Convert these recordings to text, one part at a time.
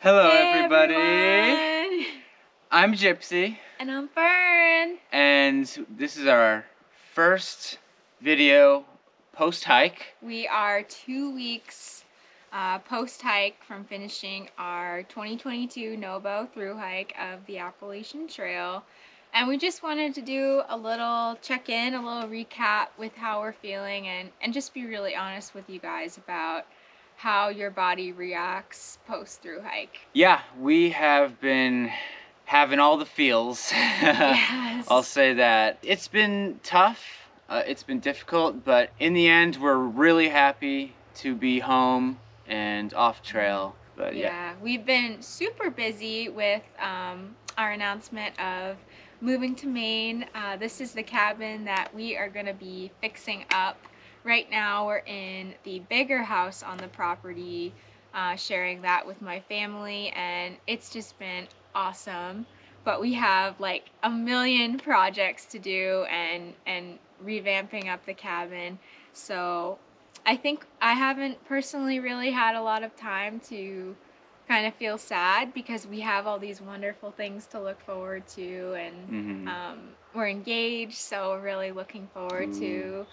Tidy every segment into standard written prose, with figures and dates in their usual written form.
Hello, Hey everybody. everyone. I'm Gypsy, And I'm Fern. and this is our first video post-hike. We are 2 weeks post-hike from finishing our 2022 Nobo through hike of the Appalachian Trail. And we just wanted to do a little check-in, a little recap with how we're feeling and just be really honest with you guys about how your body reacts post-through hike. Yeah, we have been having all the feels. Yes. I'll say that. It's been tough, it's been difficult, but in the end, we're really happy to be home and off trail. But yeah. We've been super busy with our announcement of moving to Maine. This is the cabin that we are going to be fixing up. Right now we're in the bigger house on the property, sharing that with my family, and it's just been awesome. But we have like a million projects to do and revamping up the cabin. So I think I haven't personally really had a lot of time to kind of feel sad because we have all these wonderful things to look forward to, and we're engaged, so we're really looking forward to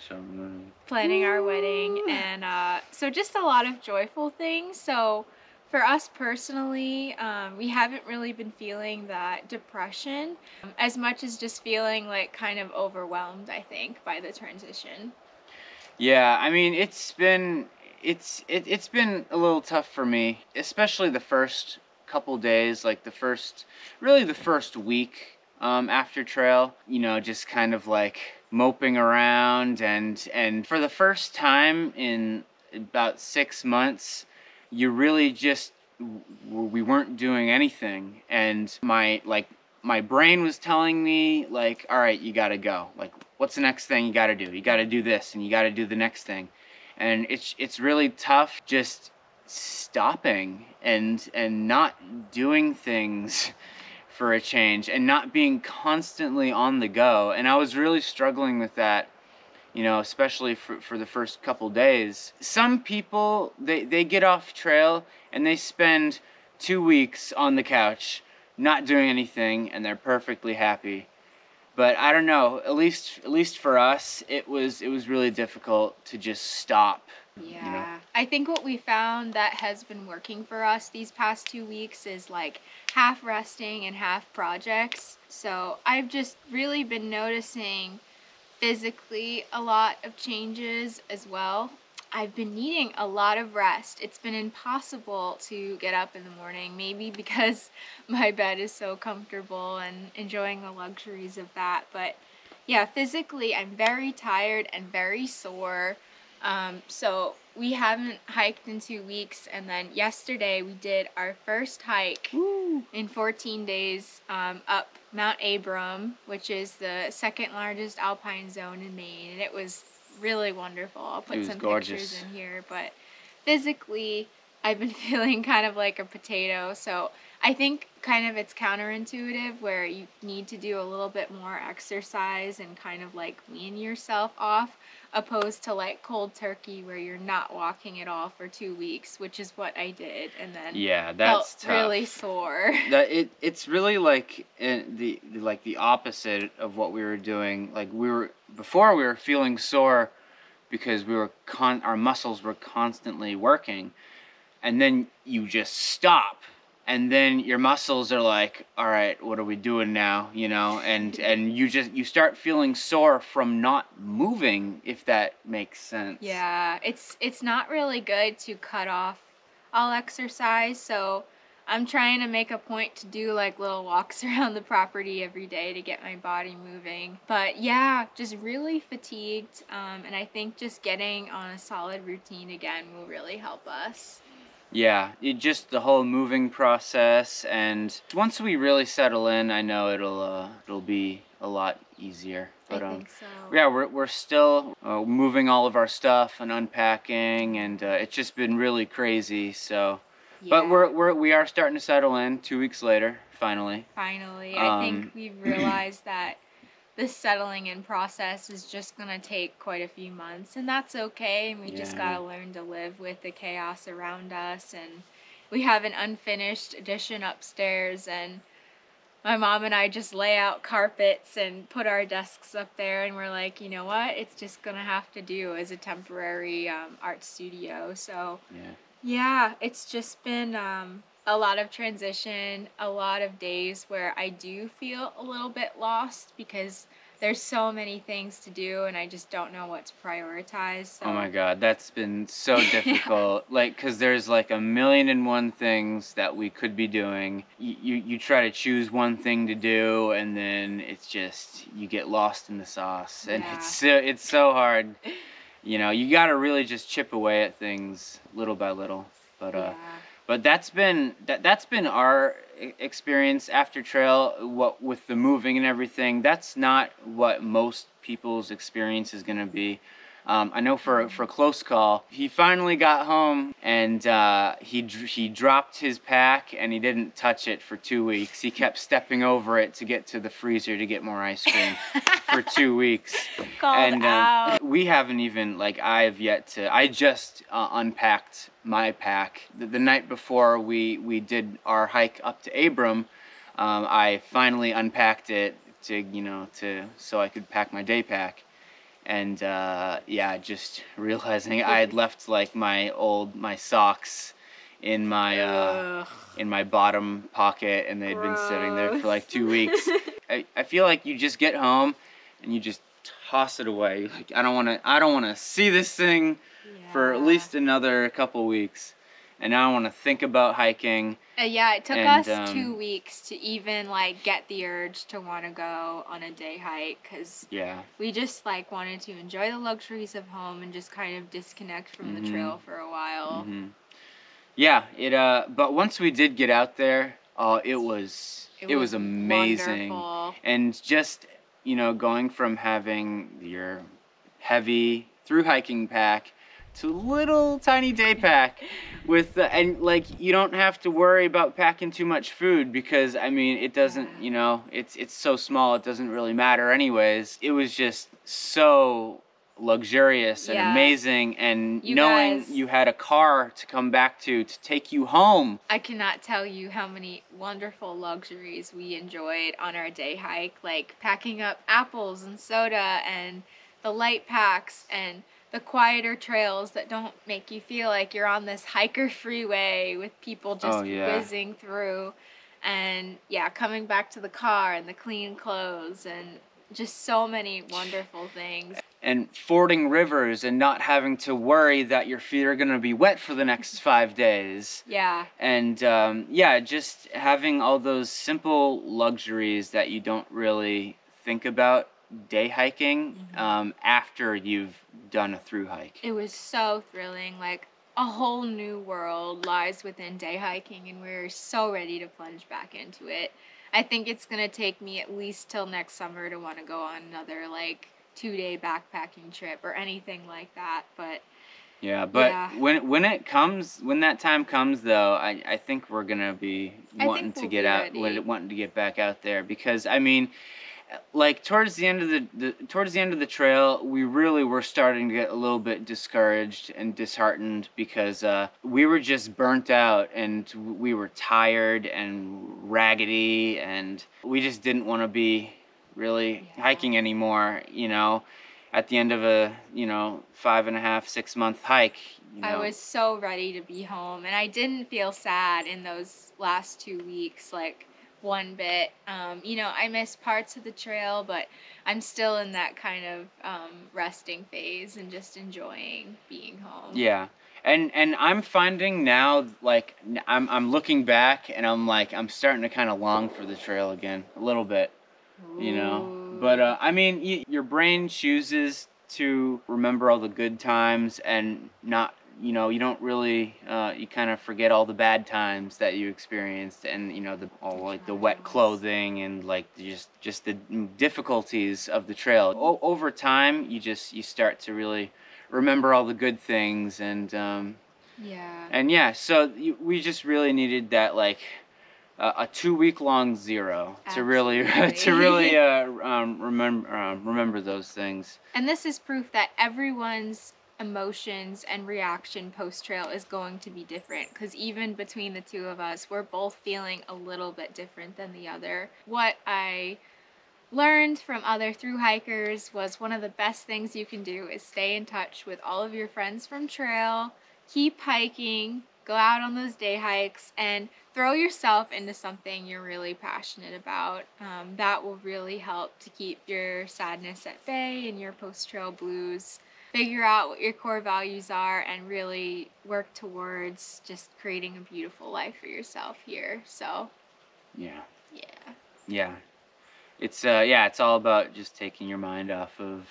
planning our wedding, and so just a lot of joyful things. So for us personally, we haven't really been feeling that depression as much as just feeling like kind of overwhelmed, I think, by the transition. Yeah, I mean, it's been a little tough for me, especially the first couple days, like the first week after trail, just kind of like moping around, and for the first time in about 6 months, you really just we weren't doing anything, and my brain was telling me, like, all right, you gotta go. Like, what's the next thing you gotta do? You gotta do this, and you gotta do the next thing. And it's really tough just stopping and not doing things for a change, and not being constantly on the go. And I was really struggling with that, especially for the first couple days. Some people, they get off trail and they spend 2 weeks on the couch not doing anything, and they're perfectly happy. But I don't know, at least for us, it was really difficult to just stop. Yeah, I think what we found that has been working for us these past 2 weeks is like half resting and half projects. So I've just really been noticing physically a lot of changes as well. I've been needing a lot of rest. It's been impossible to get up in the morning, maybe because my bed is so comfortable and enjoying the luxuries of that. But yeah, physically I'm very tired and very sore. So we haven't hiked in 2 weeks, and then yesterday we did our first hike in 14 days up Mount Abram, which is the second largest alpine zone in Maine, and it was really wonderful. I'll put some pictures in here, but physically I've been feeling kind of like a potato, so I think kind of it's counterintuitive where you need to do a little bit more exercise and kind of like wean yourself off, opposed to like cold turkey where you're not walking at all for 2 weeks, which is what I did, and then that's felt really sore. It's really like the opposite of what we were doing. Like, before we were feeling sore because our muscles were constantly working, and then you just stop, and then your muscles are like, all right, what are we doing now? And you start feeling sore from not moving, if that makes sense. Yeah, it's not really good to cut off all exercise, so I'm trying to make a point to do like little walks around the property every day to get my body moving. But yeah, just really fatigued, and I think just getting on a solid routine again will really help us. Yeah, just the whole moving process, and once we really settle in, I know it'll be a lot easier. But I think so. yeah, we're still moving all of our stuff and unpacking, and it's just been really crazy. So, yeah. But we are starting to settle in 2 weeks later, finally. Finally, I think we've realized that this settling in process is just gonna take quite a few months, and that's okay. And we just gotta learn to live with the chaos around us we have an unfinished addition upstairs, and my mom and I just lay out carpets and put our desks up there, and we're like, you know what? It's just gonna have to do as a temporary art studio. So yeah, it's just been a lot of transition, a lot of days where I do feel a little bit lost because there's so many things to do and I just don't know what to prioritize. So. Oh my God, that's been so Yeah. difficult. Like, cause there's like a million and one things that we could be doing. You try to choose one thing to do, and then it's just you get lost in the sauce, and Yeah. it's so hard. You know, you got to really just chip away at things little by little. But Yeah. but that's been our experience after trail. What with the moving and everything, that's not what most people's experience is gonna be. I know for Close Call, he finally got home, and he dropped his pack and he didn't touch it for 2 weeks. He kept stepping over it to get to the freezer to get more ice cream for 2 weeks. Called And out. we haven't even, like, I just unpacked my pack the night before we did our hike up to Abram. I finally unpacked it so I could pack my day pack. And just realizing I had left like my socks in my bottom pocket, and they'd been sitting there for like 2 weeks. I feel like you just get home and you just toss it away. Like, I don't want to see this thing for at least another couple weeks, and now I want to think about hiking. Yeah, it took us 2 weeks to even like get the urge to want to go on a day hike, because we just like wanted to enjoy the luxuries of home and just kind of disconnect from the trail for a while. Yeah, but once we did get out there, it was amazing. Wonderful. And just, going from having your heavy through hiking pack to little tiny day pack with and like you don't have to worry about packing too much food, because I mean it doesn't, it's so small, it doesn't really matter anyways. It was just so luxurious and amazing, and knowing you had a car to come back to take you home. I cannot tell you how many wonderful luxuries we enjoyed on our day hike, like packing up apples and soda and the light packs and the quieter trails that don't make you feel like you're on this hiker freeway with people just whizzing through, and coming back to the car and the clean clothes and just so many wonderful things. And fording rivers and not having to worry that your feet are going to be wet for the next 5 days. Yeah. And just having all those simple luxuries that you don't really think about day hiking after you've done a through hike. It was so thrilling. Like, a whole new world lies within day hiking, and we're so ready to plunge back into it. I think it's going to take me at least till next summer to want to go on another like 2-day backpacking trip or anything like that. But when that time comes though, I think we're gonna be wanting to get back out there, because I mean, like towards the end of the trail, we really were starting to get a little bit discouraged and disheartened, because we were just burnt out and we were tired and raggedy, and we just didn't want to be really hiking anymore, at the end of a 5.5-6 month hike. I was so ready to be home, and I didn't feel sad in those last 2 weeks, like, one bit. I miss parts of the trail, but I'm still in that kind of resting phase and just enjoying being home. Yeah. And I'm finding now, like, I'm looking back and I'm like, I'm starting to kind of long for the trail again a little bit. But I mean, your brain chooses to remember all the good times and not, you don't really, you kind of forget all the bad times that you experienced, and the wet clothing and like just the difficulties of the trail. Over time, you start to really remember all the good things, and so we just really needed that, like, a 2-week-long zero to really remember those things. And this is proof that everyone's emotions and reaction post-trail is going to be different, because even between the two of us, we're both feeling a little bit different than the other. What I learned from other thru hikers was one of the best things you can do is stay in touch with all of your friends from trail, keep hiking, go out on those day hikes, and throw yourself into something you're really passionate about. That will really help to keep your sadness at bay and your post-trail blues. Figure out what your core values are and really work towards just creating a beautiful life for yourself here. So, Yeah. yeah. Yeah. It's all about just taking your mind off of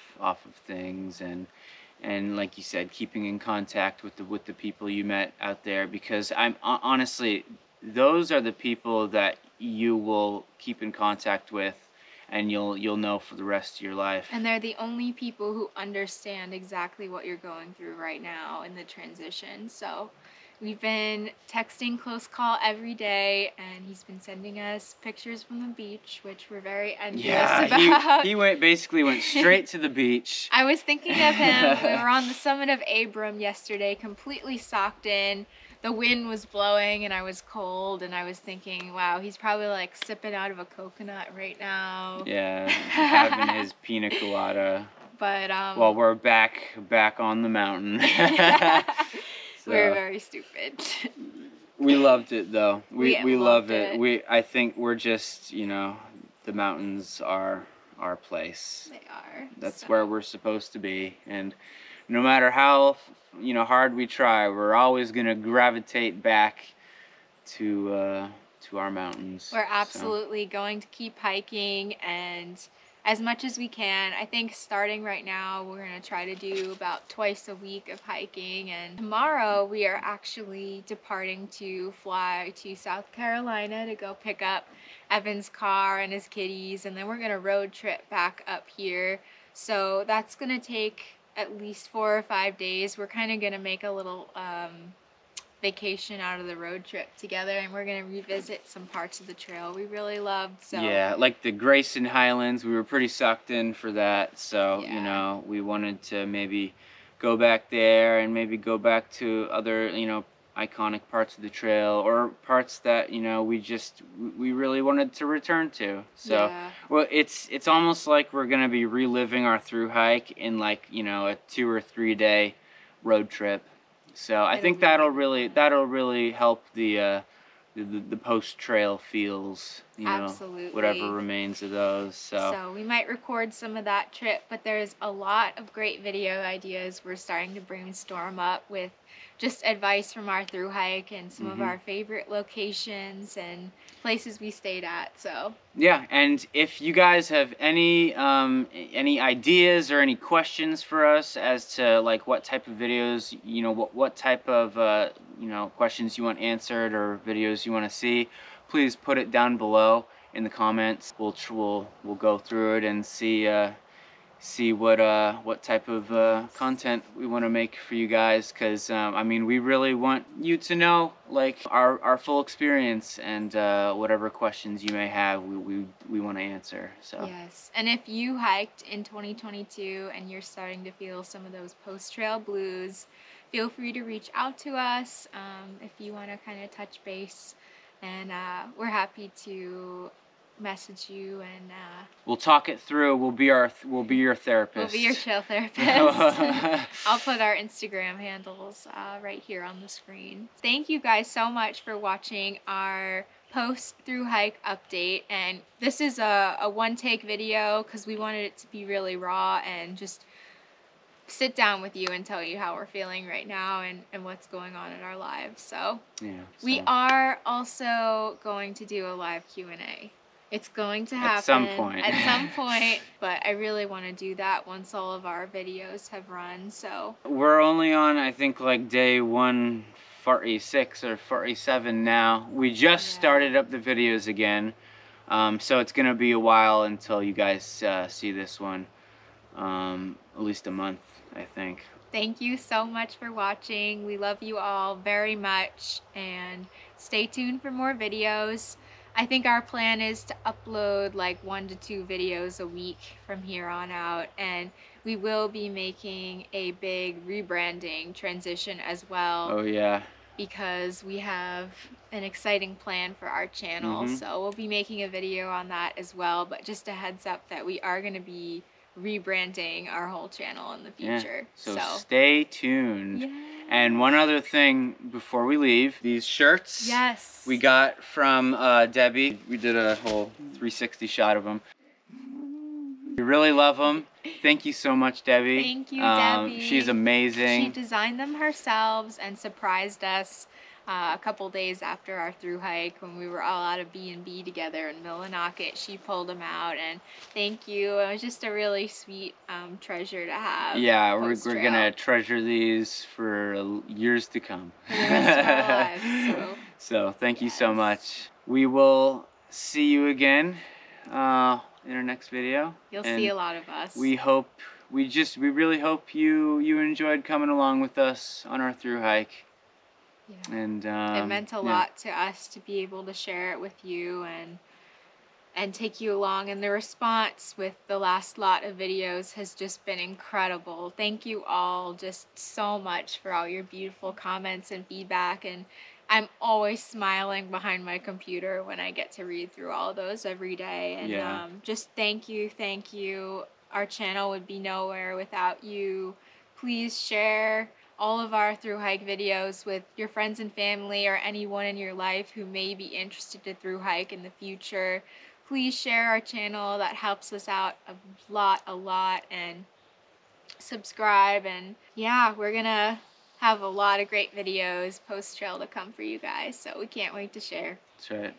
things, and like you said, keeping in contact with the people you met out there, because honestly, those are the people that you will keep in contact with, and you'll know for the rest of your life. And they're the only people who understand exactly what you're going through right now in the transition. So we've been texting close call every day, and he's been sending us pictures from the beach, which we're very envious about. He basically went straight to the beach. I was thinking of him. We were on the summit of Abram yesterday, completely socked in. The wind was blowing and I was cold, and I was thinking, wow, he's probably like sipping out of a coconut right now. Yeah, having his pina colada. But while we're back on the mountain. So, we're very stupid. We loved it though. We love it. I think we're just, the mountains are our place. They are. That's where we're supposed to be, and no matter how hard we try, we're always gonna gravitate back to our mountains. We're absolutely going to keep hiking, and as much as we can. I think starting right now, we're going to try to do about twice a week of hiking, and tomorrow we are actually departing to fly to South Carolina to go pick up Evan's car and his kitties, and then we're going to road trip back up here. So that's going to take at least 4 or 5 days. We're kind of going to make a little vacation out of the road trip together, and we're going to revisit some parts of the trail we really loved. So yeah, like the Grayson Highlands, we were pretty sucked in for that, so yeah. We wanted to maybe go back there, and maybe go back to other iconic parts of the trail, or parts that we really wanted to return to. So yeah. Well, it's almost like we're going to be reliving our through hike in like a 2 or 3 day road trip. So I think that'll really help the post trail feels, Absolutely. whatever remains of those. So we might record some of that trip, but there's a lot of great video ideas we're starting to brainstorm up with just advice from our through hike and some of our favorite locations and places we stayed at. So yeah, and if you guys have any ideas or any questions for us as to like what type of videos, what type of questions you want answered or videos you want to see, please put it down below in the comments. We'll go through it and see what type of content we want to make for you guys, because we really want you to know like our full experience, and whatever questions you may have, we want to answer. So yes, and if you hiked in 2022 and you're starting to feel some of those post-trail blues, feel free to reach out to us if you want to kind of touch base, and we're happy to message you, and we'll talk it through. We'll be your therapist. We'll be your trail therapist. I'll put our Instagram handles right here on the screen. Thank you guys so much for watching our post through hike update, and this is a one take video because we wanted it to be really raw and just sit down with you and tell you how we're feeling right now and what's going on in our lives. So yeah, we are also going to do a live Q&A. It's going to happen at some point, but I really want to do that once all of our videos have run. So we're only on, I think, like day 146 or 47 now. We just started up the videos again, so it's gonna be a while until you guys see this one. At least a month, I think. Thank you so much for watching. We love you all very much, and stay tuned for more videos. I think our plan is to upload like 1 to 2 videos a week from here on out, and we will be making a big rebranding transition as well. Oh yeah. Because we have an exciting plan for our channel. So we'll be making a video on that as well, but just a heads up that we are going to be rebranding our whole channel in the future. So stay tuned. And one other thing before we leave, these shirts we got from Debbie. We did a whole 360 shot of them. We really love them. Thank you so much, Debbie. Thank you, Debbie. She's amazing. She designed them herself and surprised us a couple days after our thru hike when we were all out of B&B together in Millinocket. She pulled them out, and thank you. It was just a really sweet treasure to have. Yeah, we're gonna treasure these for years to come. For the rest of our lives. So thank you so much. We will see you again in our next video. You'll see a lot of us. We really hope you enjoyed coming along with us on our thru hike. Yeah. And it meant a lot to us to be able to share it with you and take you along, and the response with the last lot of videos has just been incredible. Thank you all just so much for all your beautiful comments and feedback, and I'm always smiling behind my computer when I get to read through all of those every day. And just thank you. Our channel would be nowhere without you. Please share all of our thru hike videos with your friends and family or anyone in your life who may be interested to thru hike in the future. Please share our channel. That helps us out a lot, and subscribe. And yeah, we're gonna have a lot of great videos post-trail to come for you guys, so we can't wait to share. That's right.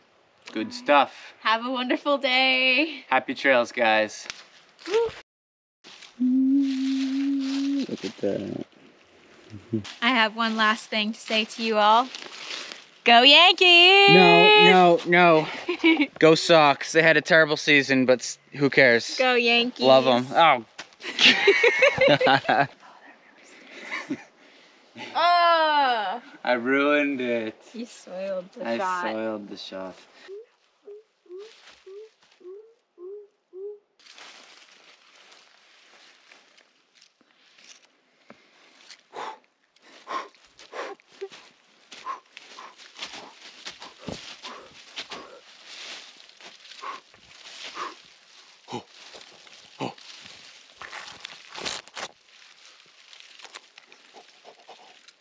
Good stuff. Have a wonderful day. Happy trails, guys. Woo. Look at that. I have one last thing to say to you all. Go Yankees! No. Go Sox. They had a terrible season, but who cares? Go Yankees. Love them. Oh. Oh! I ruined it. You soiled the shot. I soiled the shot.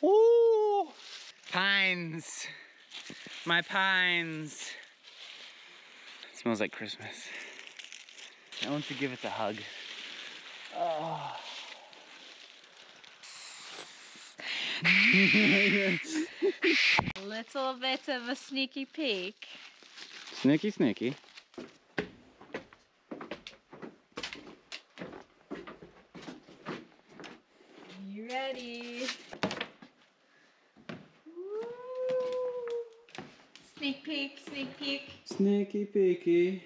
Ooh, pines, my pines. It smells like Christmas. I want to give it a hug. Oh. A little bit of a sneaky peek. Sneaky. You ready? Sneak peek. Sneaky peeky.